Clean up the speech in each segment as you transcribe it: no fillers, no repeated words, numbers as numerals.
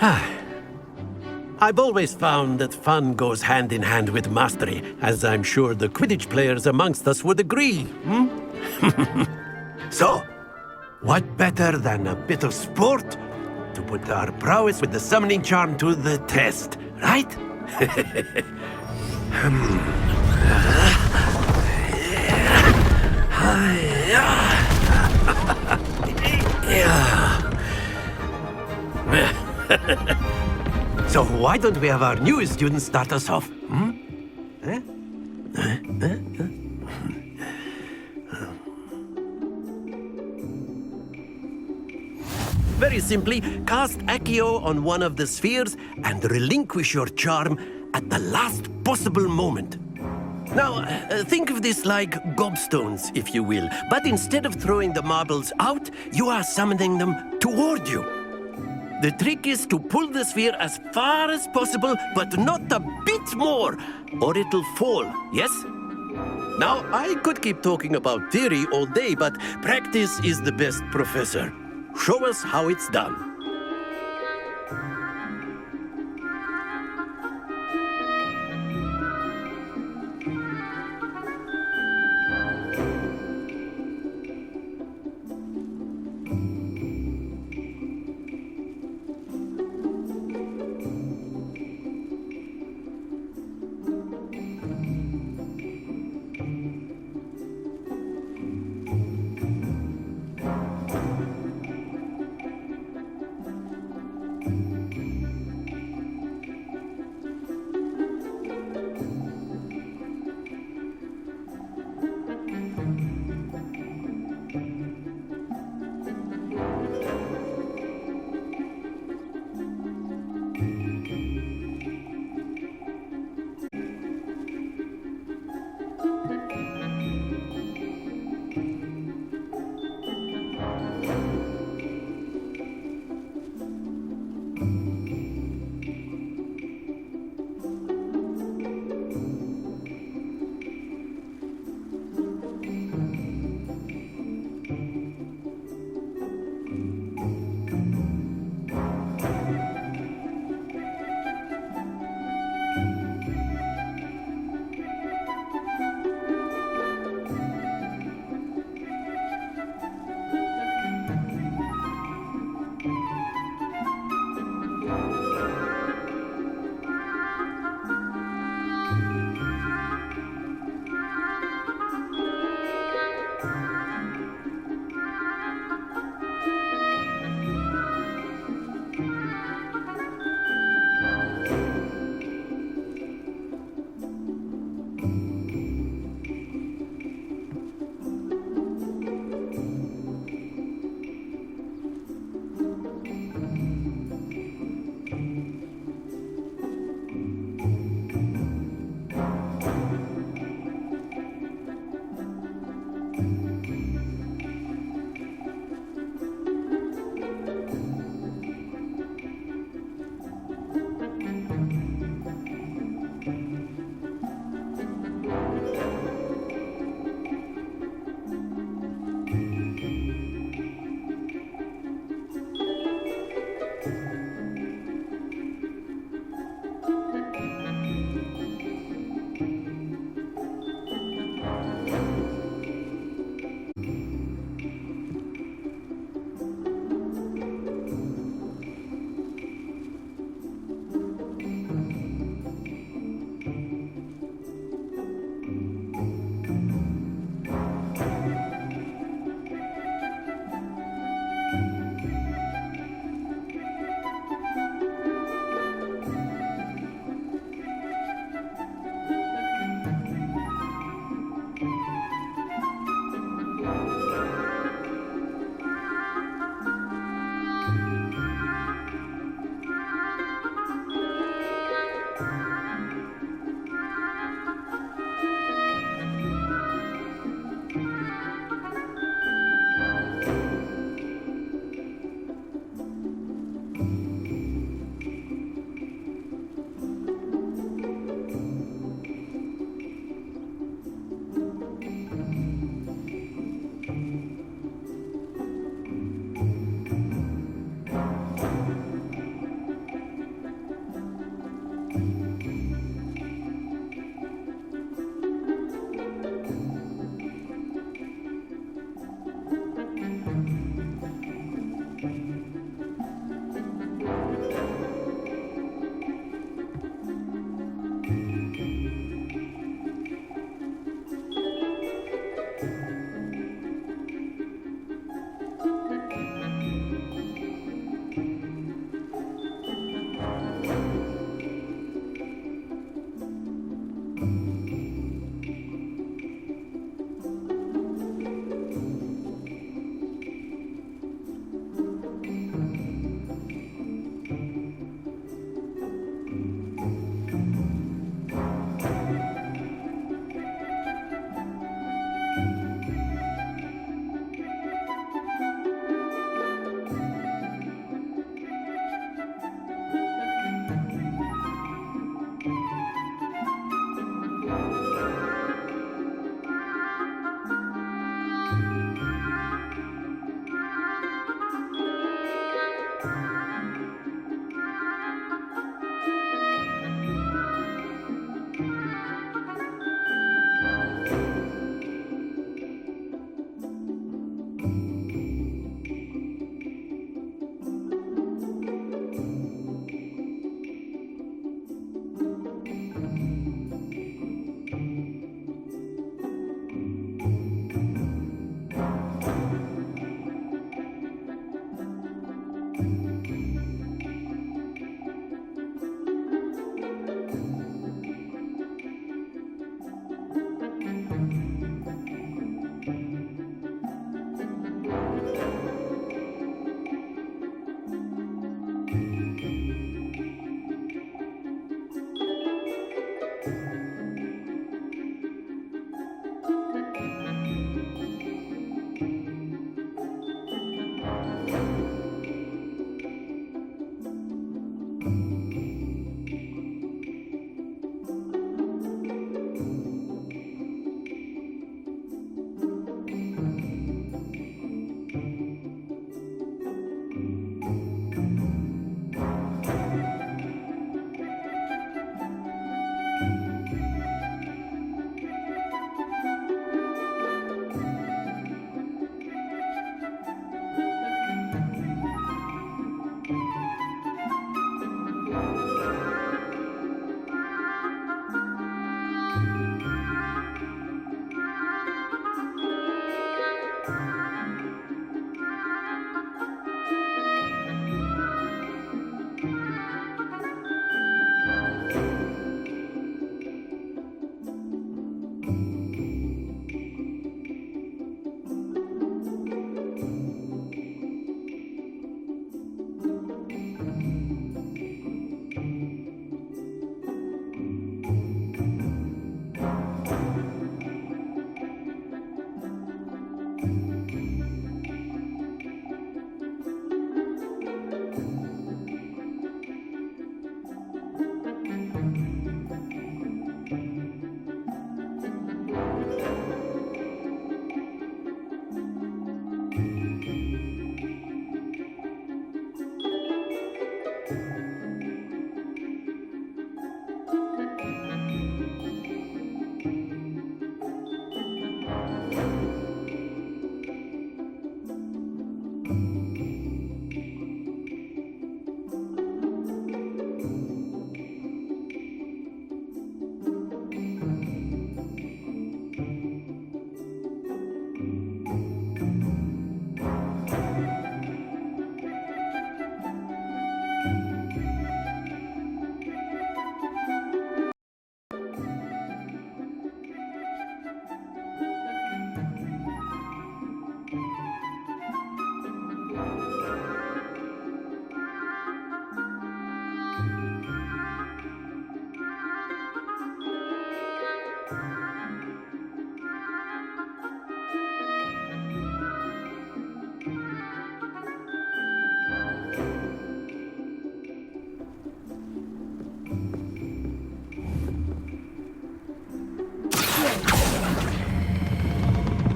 I've always found that fun goes hand in hand with mastery, as I'm sure the Quidditch players amongst us would agree. So, what better than a bit of sport to put our prowess with the summoning charm to the test, right? So why don't we have our newest student start us off? Very simply, cast Accio on one of the spheres and relinquish your charm at the last possible moment. Now, think of this like gobstones, if you will, but instead of throwing the marbles out, you are summoning them toward you. The trick is to pull the sphere as far as possible, but not a bit more, or it'll fall, yes? Now, I could keep talking about theory all day, but practice is the best professor. Show us how it's done.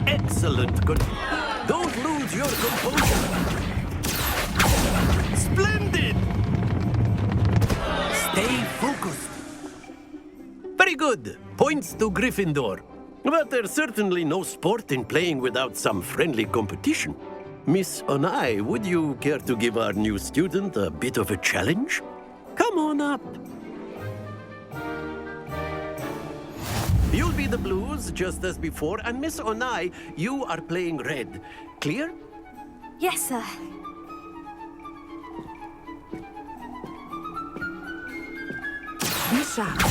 Excellent. Good. Don't lose your composure. Splendid. Stay focused. Very good. Points to Gryffindor. But there's certainly no sport in playing without some friendly competition. Miss Onai, would you care to give our new student a bit of a challenge? Come on up. You'll be the blues, just as before, and Miss Onai, you are playing red. Clear? Yes, sir. Be sharp.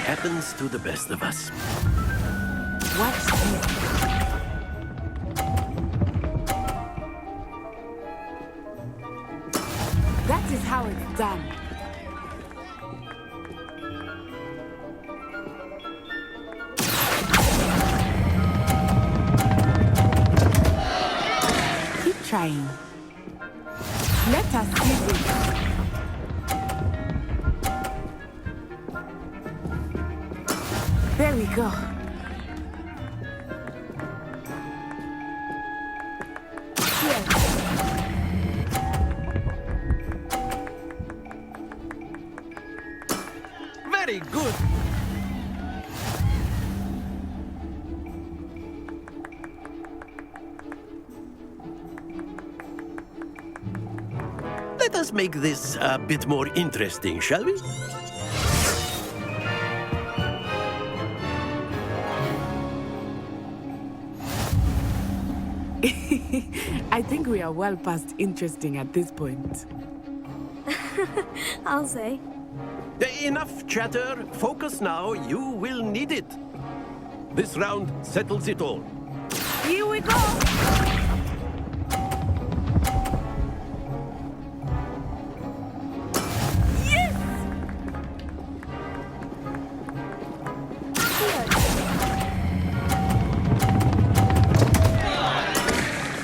Happens to the best of us. Watch this. That is how it's done. Keep trying. Let us see this. There we go. Here. Very good. let us make this a bit more interesting, shall we? I think we are well past interesting at this point. I'll say. Enough chatter. Focus now. You will need it. This round settles it all. Here we go! Yes!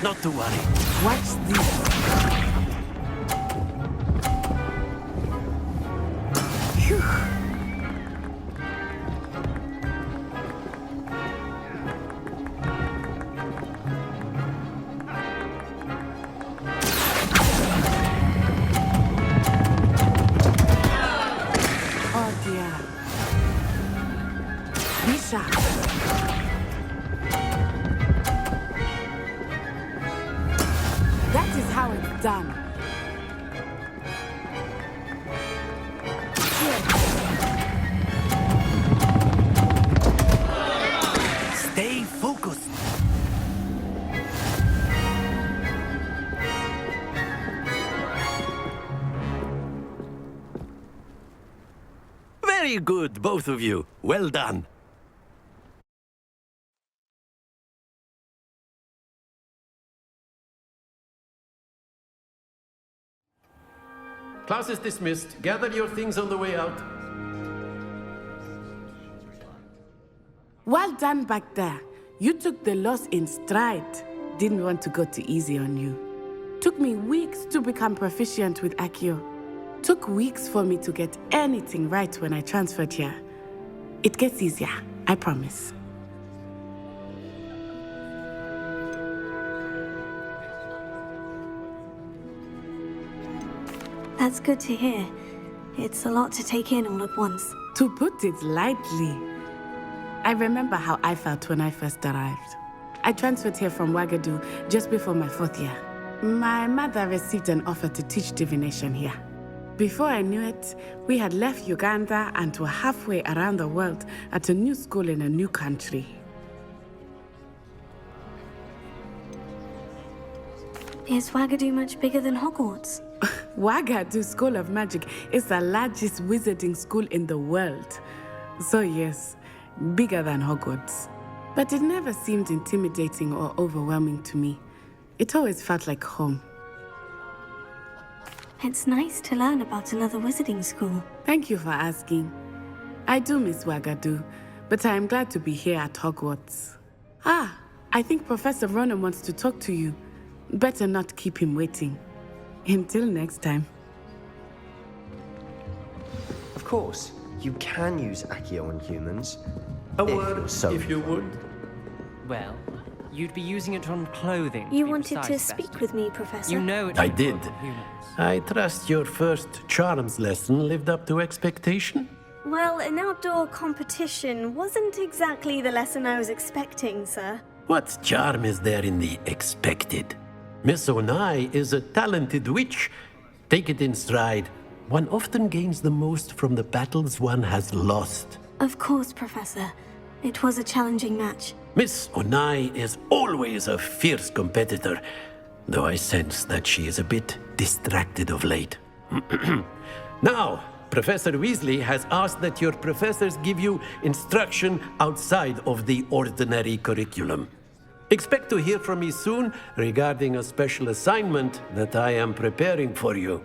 Not to worry. Watch this. Phew. Oh dear. Be sharp. That is how it's done. Stay focused. Very good, both of you. Well done. Class is dismissed. Gather your things on the way out. Well done back there. You took the loss in stride. Didn't want to go too easy on you. Took me weeks to become proficient with Accio. Took weeks for me to get anything right when I transferred here. It gets easier, I promise. That's good to hear. It's a lot to take in all at once. To put it lightly, I remember how I felt when I first arrived. I transferred here from Ouagadougou just before my 4th year. My mother received an offer to teach divination here. Before I knew it, we had left Uganda and were halfway around the world at a new school in a new country. Is Ouagadougou much bigger than Hogwarts? Ouagadougou School of Magic is the largest wizarding school in the world. So yes, bigger than Hogwarts. But it never seemed intimidating or overwhelming to me. It always felt like home. It's nice to learn about another wizarding school. Thank you for asking. I do miss Ouagadougou, but I am glad to be here at Hogwarts. Ah, I think Professor Ronan wants to talk to you. Better not keep him waiting. Until next time. Of course, you can use Accio on humans. A If word, you're so if you would. Well, you'd be using it on clothing. You be wanted to precise, speak Bester. with me, Professor? You know it. I did. Humans. I trust your first charms lesson lived up to expectation? Well, an outdoor competition wasn't exactly the lesson I was expecting, sir. What charm is there in the expected? Miss Onai is a talented witch. Take it in stride. One often gains the most from the battles one has lost. Of course, Professor. It was a challenging match. Miss Onai is always a fierce competitor, though I sense that she is a bit distracted of late. Now, Professor Weasley has asked that your professors give you instruction outside of the ordinary curriculum. Expect to hear from me soon regarding a special assignment that I am preparing for you.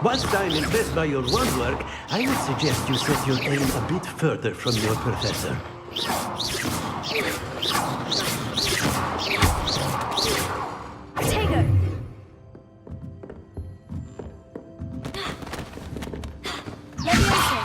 Once I'm impressed by your wand work, I would suggest you set your aim a bit further from your professor. Tego! Leviosa!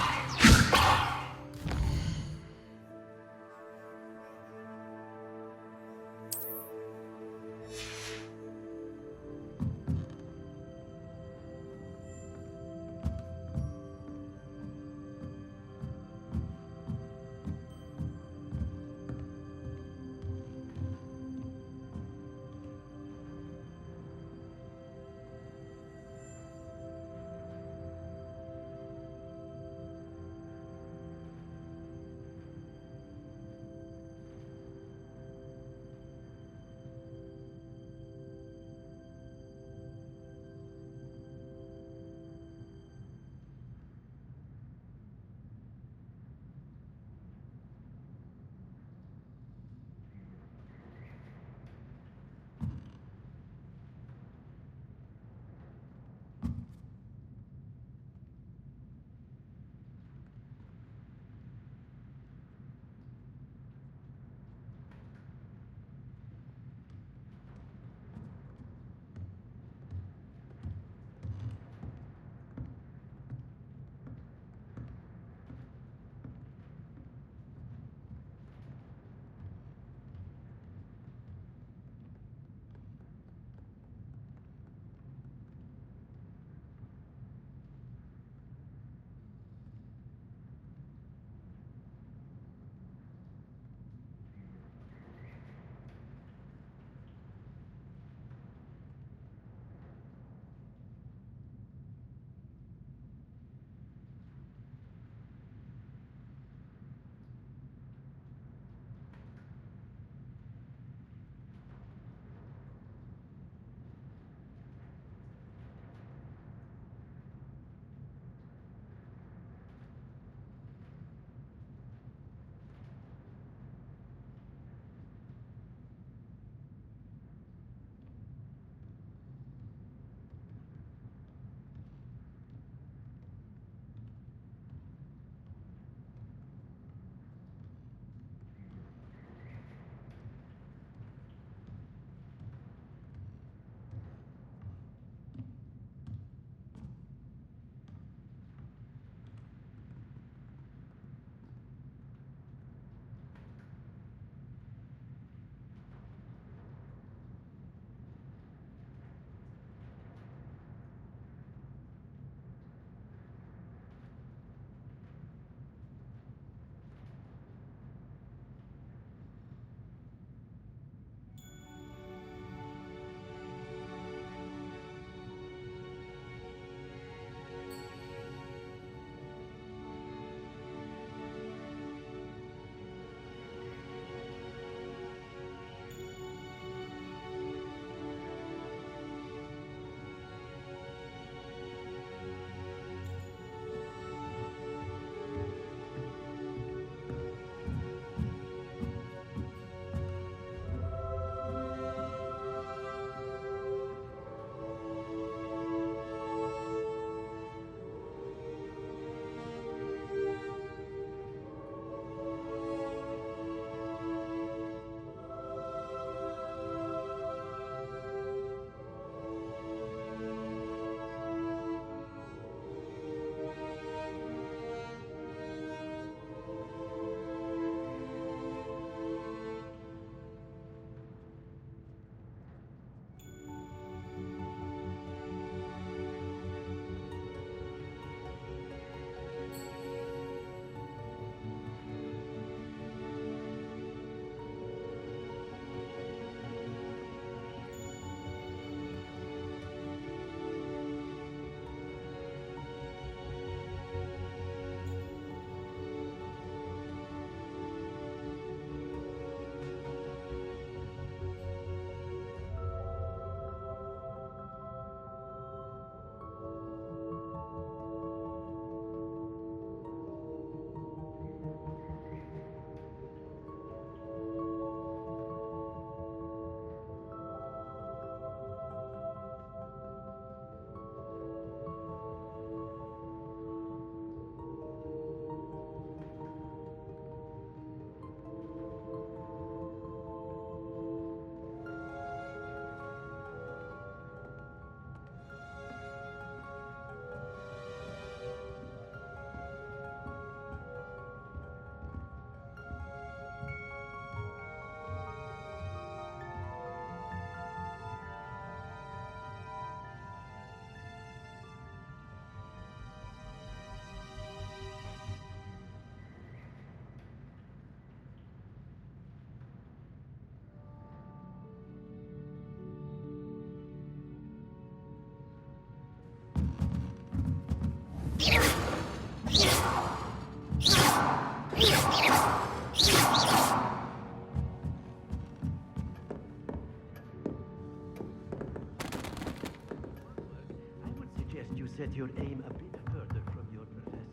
set your aim a bit further from your professor.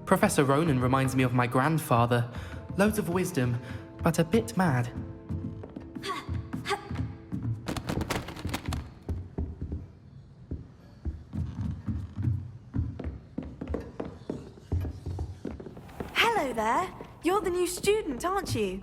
Professor Ronan reminds me of my grandfather. Loads of wisdom, but a bit mad. Hello there. You're the new student, aren't you?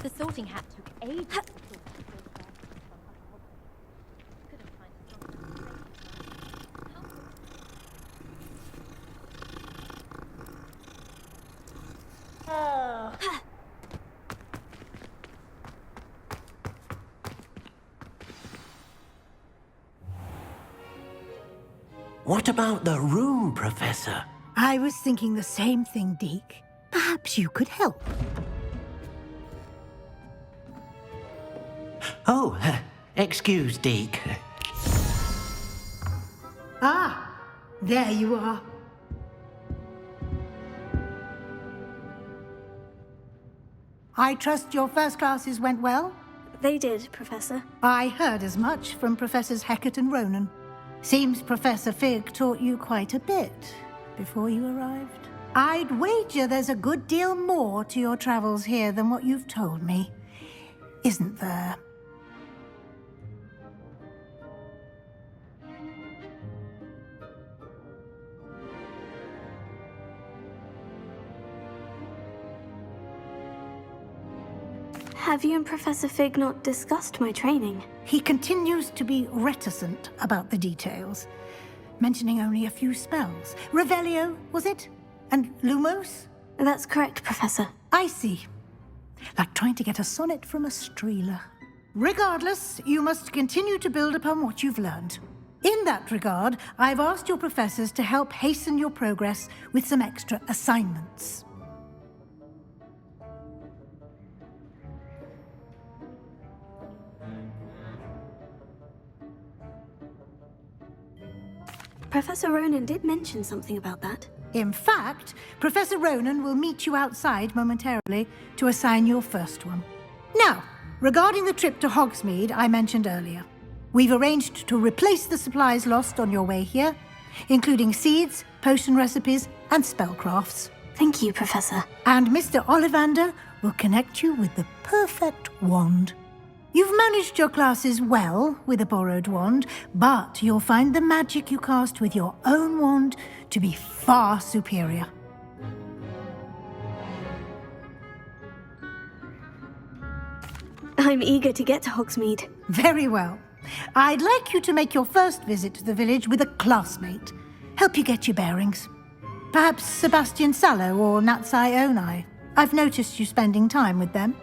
The sorting hat took ages. What about the room, Professor? I was thinking the same thing, Deke. Perhaps you could help. Oh, excuse, Deke. Ah, there you are. I trust your first classes went well? They did, Professor. I heard as much from Professors Hecat and Ronan. Seems Professor Fig taught you quite a bit before you arrived. I'd wager there's a good deal more to your travels here than what you've told me. Isn't there? Have you and Professor Fig not discussed my training? He continues to be reticent about the details, mentioning only a few spells. Revelio, was it? And Lumos? That's correct, Professor. I see. Like trying to get a sonnet from a streeler. Regardless, you must continue to build upon what you've learned. In that regard, I've asked your professors to help hasten your progress with some extra assignments. Professor Ronan did mention something about that. In fact, Professor Ronan will meet you outside momentarily to assign your first one. Now, regarding the trip to Hogsmeade I mentioned earlier, we've arranged to replace the supplies lost on your way here, including seeds, potion recipes, and spellcrafts. Thank you, Professor. And Mr. Ollivander will connect you with the perfect wand. You've managed your classes well with a borrowed wand, but you'll find the magic you cast with your own wand to be far superior. I'm eager to get to Hogsmeade. Very well. I'd like you to make your first visit to the village with a classmate. Help you get your bearings. Perhaps Sebastian Sallow or Natsai Onai. I've noticed you spending time with them.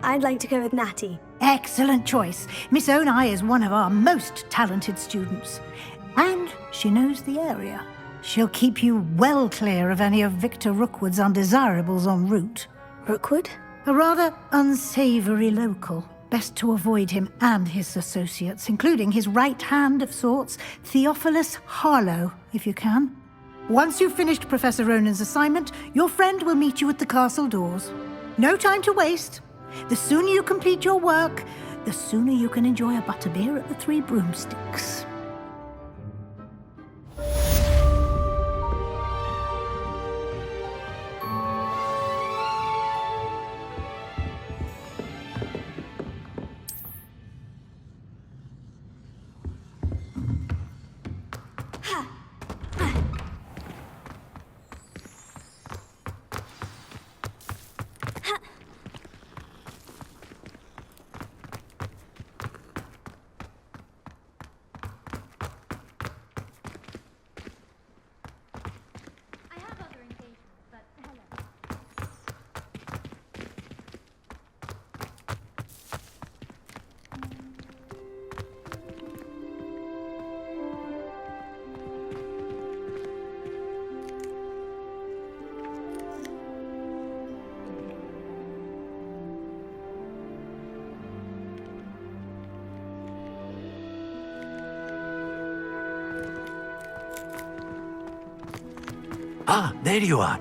I'd like to go with Natty. Excellent choice. Miss Onai is one of our most talented students. And she knows the area. She'll keep you well clear of any of Victor Rookwood's undesirables en route. Rookwood? A rather unsavory local. Best to avoid him and his associates, including his right hand of sorts, Theophilus Harlow, if you can. Once you've finished Professor Ronan's assignment, your friend will meet you at the castle doors. No time to waste. The sooner you complete your work, the sooner you can enjoy a butterbeer at the Three Broomsticks. I have other engagements, but hello. Ah, there you are.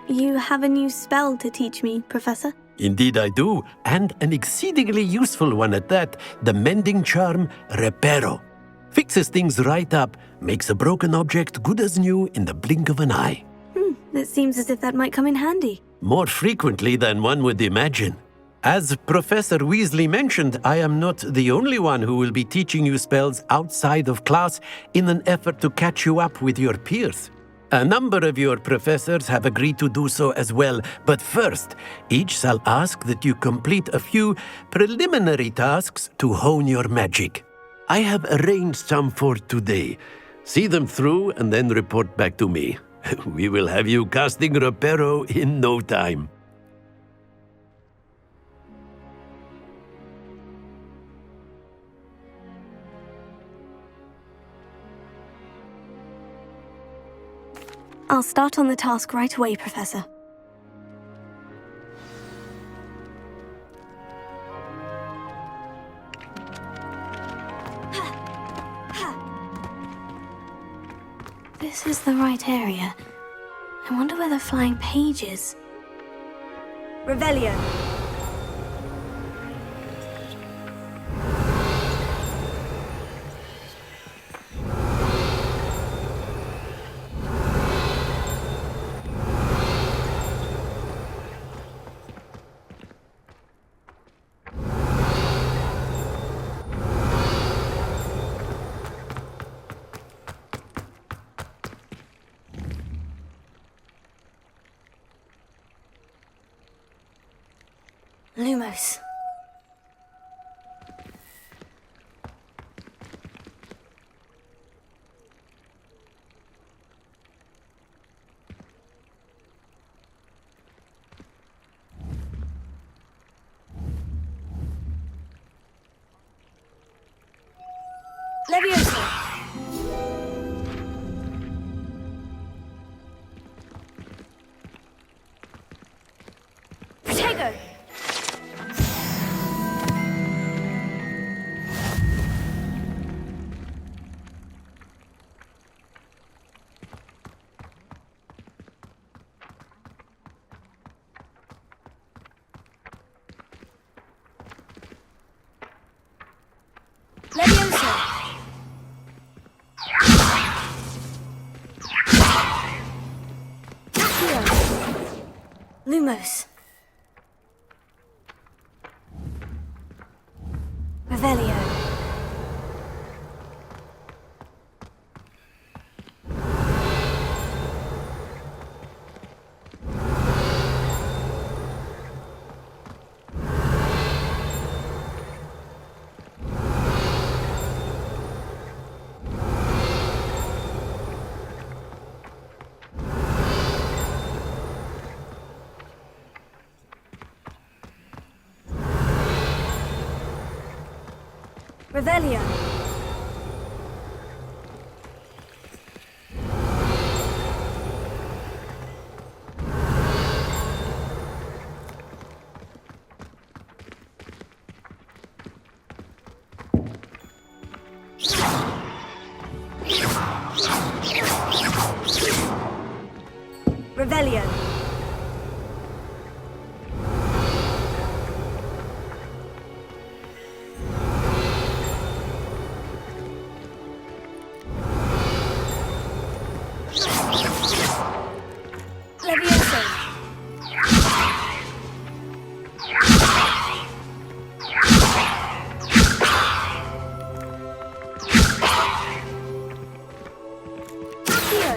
You have a new spell to teach me, Professor? Indeed I do, and an exceedingly useful one at that, the mending charm Reparo. Fixes things right up, makes a broken object good as new in the blink of an eye. It seems as if that might come in handy. More frequently than one would imagine. As Professor Weasley mentioned, I am not the only one who will be teaching you spells outside of class in an effort to catch you up with your peers. A number of your professors have agreed to do so as well, but first, each shall ask that you complete a few preliminary tasks to hone your magic. I have arranged some for today. See them through and then report back to me. We will have you casting Reparo in no time. I'll start on the task right away, Professor. This is the right area. I wonder where the flying page is. Revelio. Lumos. Leviosa. Protego. Leviosa. Accio. Lumos. Revelio. Revelio. Revelio. Levioso. Accio.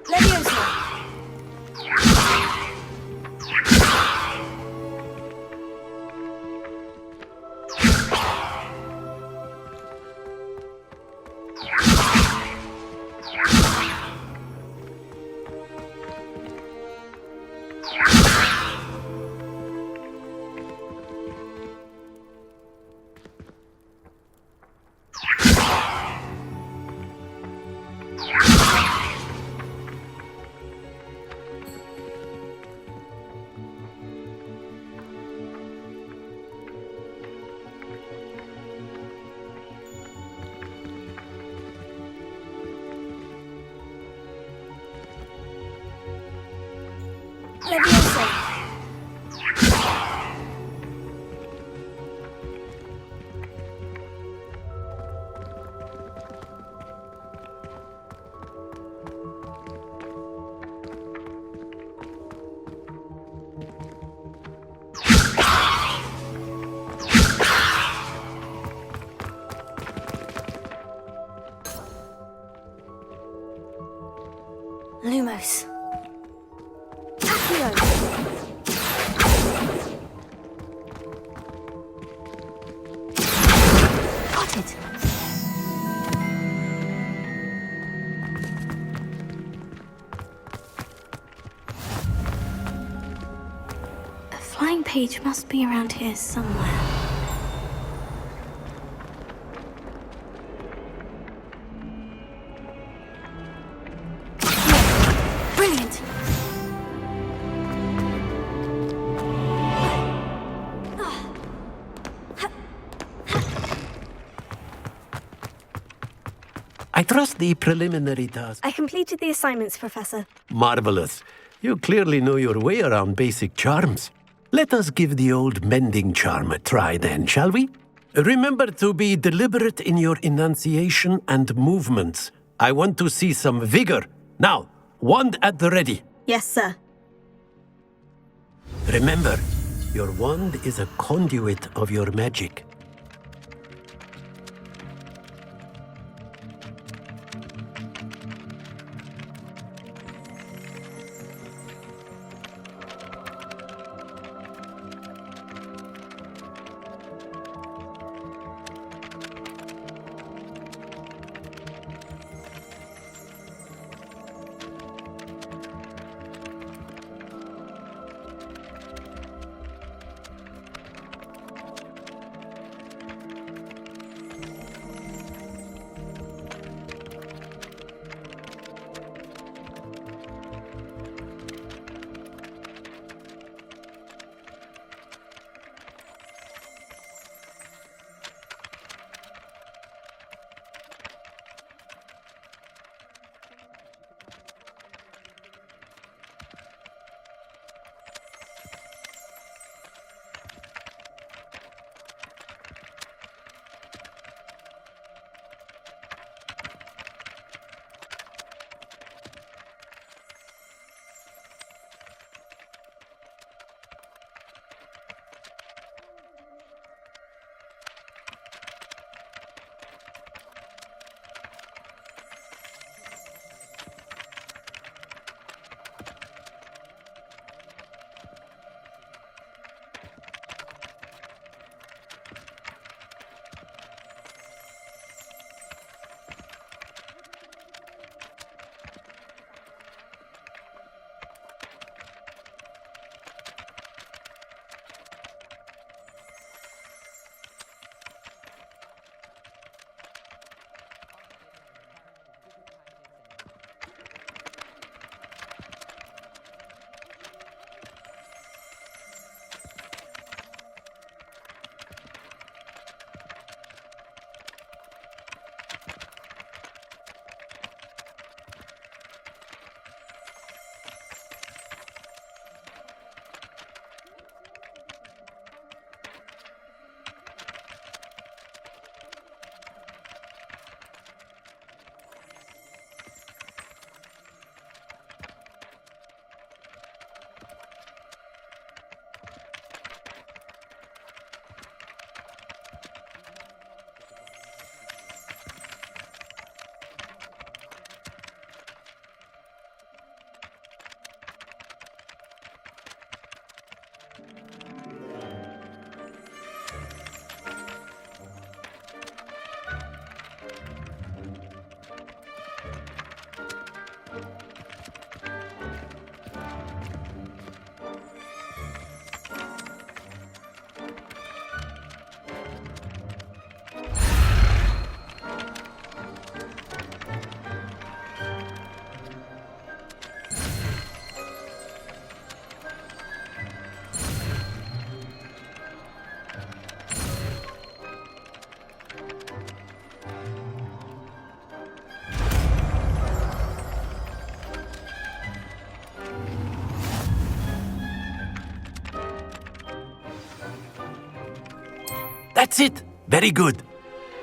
Levioso. Levioso. Lumos. Accio. Got it. A flying page must be around here somewhere. Brilliant. I trust the preliminary task. I completed the assignments, Professor. Marvelous. You clearly know your way around basic charms. Let us give the old mending charm a try then, shall we? Remember to be deliberate in your enunciation and movements. I want to see some vigor. Now, wand at the ready. Yes, sir. Remember, your wand is a conduit of your magic. That's it. Very good.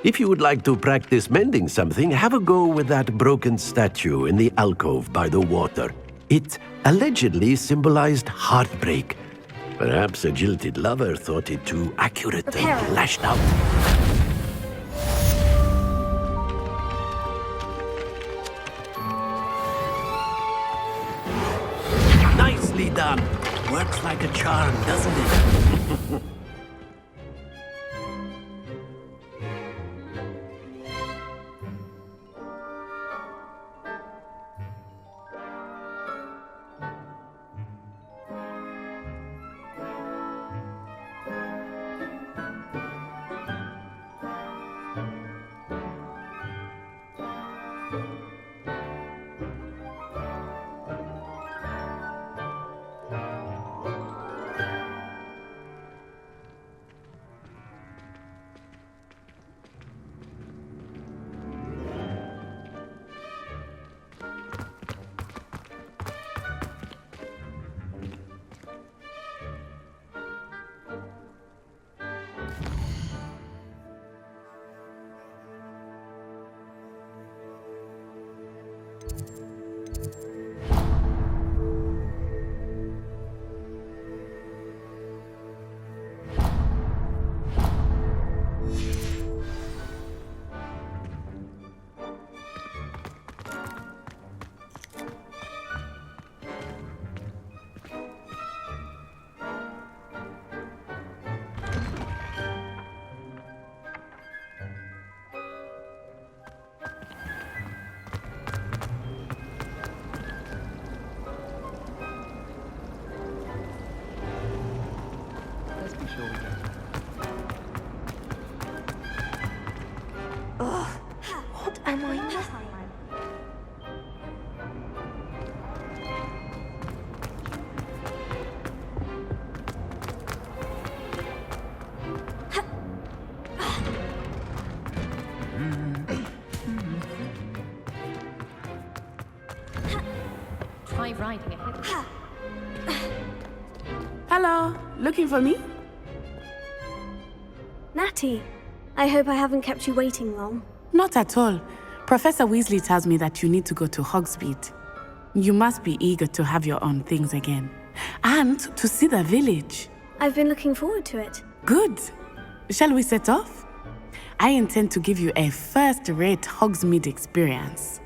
If you would like to practice mending something, have a go with that broken statue in the alcove by the water. It allegedly symbolized heartbreak. Perhaps a jilted lover thought it too accurate and lashed out. Nicely done. Works like a charm, doesn't it? What am I missing? Try riding a hippo. Hello, looking for me? Natty, I hope I haven't kept you waiting long. Not at all. Professor Weasley tells me that you need to go to Hogsmeade. You must be eager to have your own things again. And to see the village. I've been looking forward to it. Good. Shall we set off? I intend to give you a first-rate Hogsmeade experience.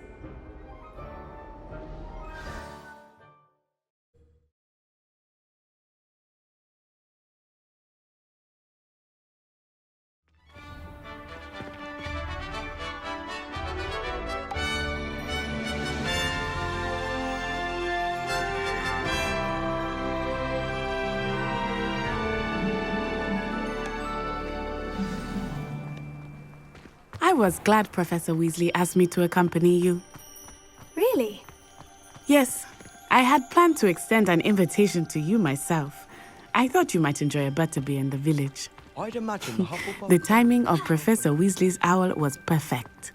I was glad Professor Weasley asked me to accompany you. Really? Yes, I had planned to extend an invitation to you myself. I thought you might enjoy a butterbeer in the village. I'd imagine the Hufflepuff... The timing of Professor Weasley's owl was perfect.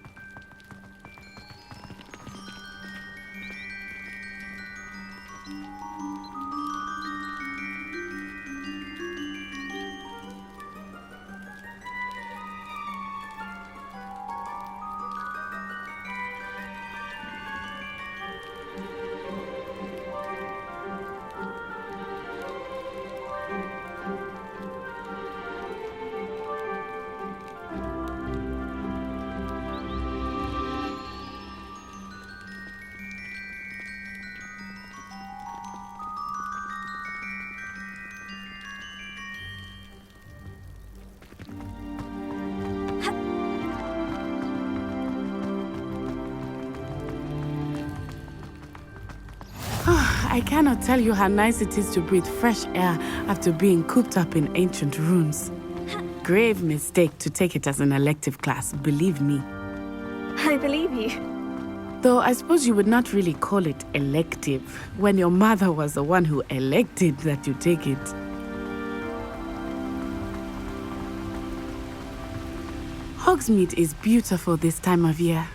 I cannot tell you how nice it is to breathe fresh air after being cooped up in ancient rooms. Grave mistake to take it as an elective class, believe me. I believe you. Though I suppose you would not really call it elective when your mother was the one who elected that you take it. Hogsmeade is beautiful this time of year.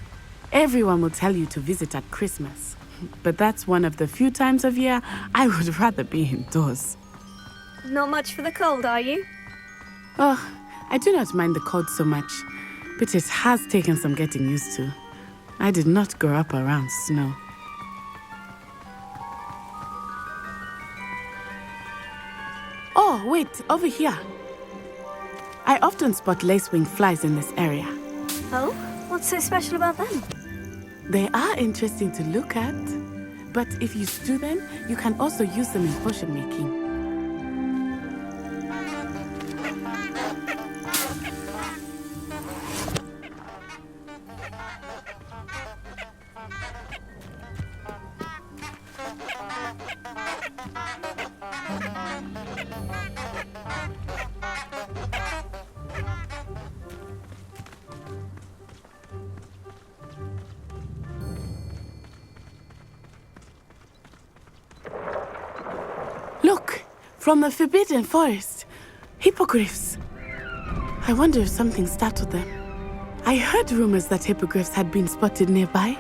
Everyone will tell you to visit at Christmas. But that's one of the few times of year I would rather be indoors. Not much for the cold, are you? Oh, I do not mind the cold so much, but it has taken some getting used to. I did not grow up around snow. Oh, wait, over here. I often spot lacewing flies in this area. Oh? What's so special about them? They are interesting to look at, but if you stew them, you can also use them in potion making. Look, from the Forbidden Forest. Hippogriffs. I wonder if something startled them. I heard rumors that hippogriffs had been spotted nearby.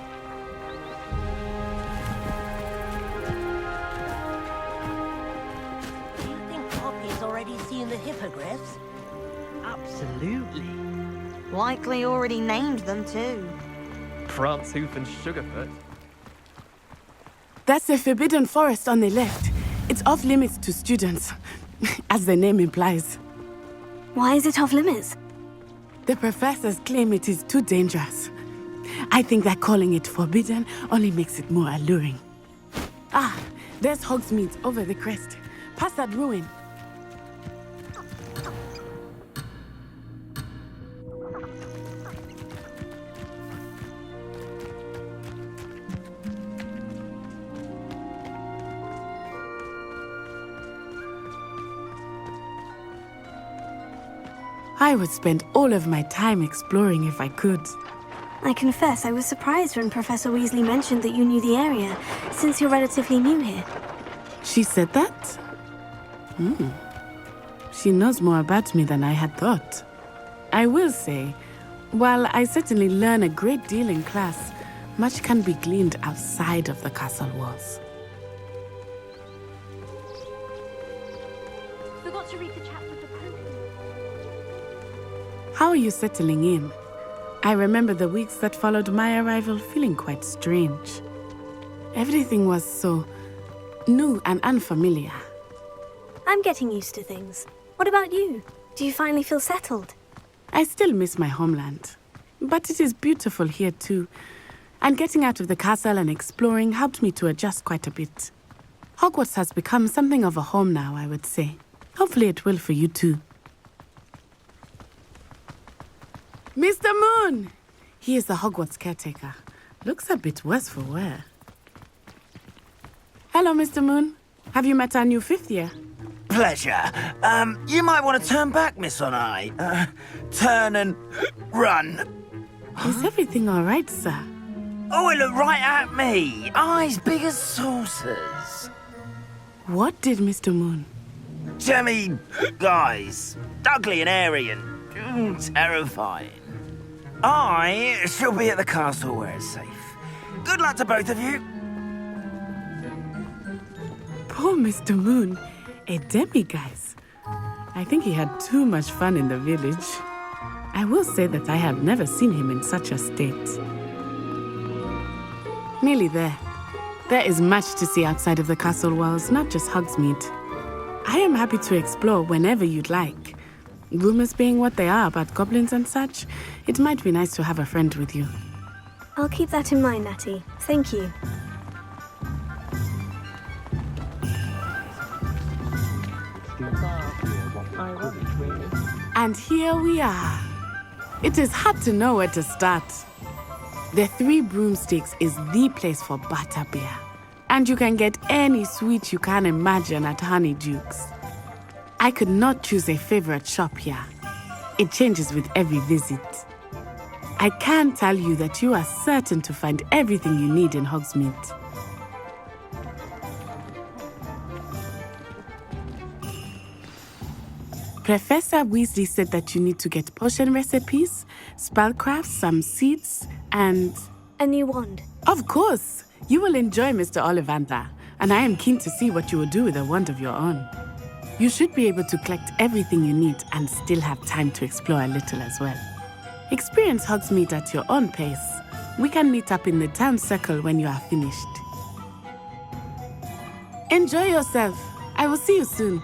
Do you think Poppy's already seen the hippogriffs? Absolutely. Likely already named them too. Prance, Hoof, and Sugarfoot. That's the Forbidden Forest on the left. It's off limits to students, as the name implies. Why is it off limits? The professors claim it is too dangerous. I think that calling it forbidden only makes it more alluring. Ah, there's Hogsmeade over the crest. Past that ruin. I would spend all of my time exploring if I could. I confess I was surprised when Professor Weasley mentioned that you knew the area, since you're relatively new here. She said that? She knows more about me than I had thought. I will say, while I certainly learn a great deal in class, much can be gleaned outside of the castle walls. Forgot to read the chapter of the potion. How are you settling in? I remember the weeks that followed my arrival feeling quite strange. Everything was so new and unfamiliar. I'm getting used to things. What about you? Do you finally feel settled? I still miss my homeland, but it is beautiful here too. And getting out of the castle and exploring helped me to adjust quite a bit. Hogwarts has become something of a home now, I would say. Hopefully it will for you too. Mr. Moon! He is the Hogwarts caretaker. Looks a bit worse for wear. Hello, Mr. Moon. Have you met our new fifth year? Pleasure. You might want to turn back, Miss Onai. Turn and run. Is everything all right, sir? Oh, it looked right at me. Eyes big as saucers. What did Mr. Moon? Jemmy guys. Ugly and airy and terrifying. I shall be at the castle where it's safe. Good luck to both of you. Poor Mr. Moon. A demiguise. I think he had too much fun in the village. I will say that I have never seen him in such a state. Nearly there. There is much to see outside of the castle walls, not just Hogsmeade. I am happy to explore whenever you'd like. Rumors being what they are about goblins and such, it might be nice to have a friend with you. I'll keep that in mind, Natty. Thank you. And here we are. It is hard to know where to start. The Three Broomsticks is the place for butterbeer. And you can get any sweet you can imagine at Honeydukes. I could not choose a favorite shop here. It changes with every visit. I can tell you that you are certain to find everything you need in Hogsmeade. Professor Weasley said that you need to get potion recipes, spellcraft, some seeds, and... A new wand. Of course! You will enjoy Mr. Ollivander, and I am keen to see what you will do with a wand of your own. You should be able to collect everything you need and still have time to explore a little as well. Experience Hogsmeade at your own pace. We can meet up in the town circle when you are finished. Enjoy yourself. I will see you soon.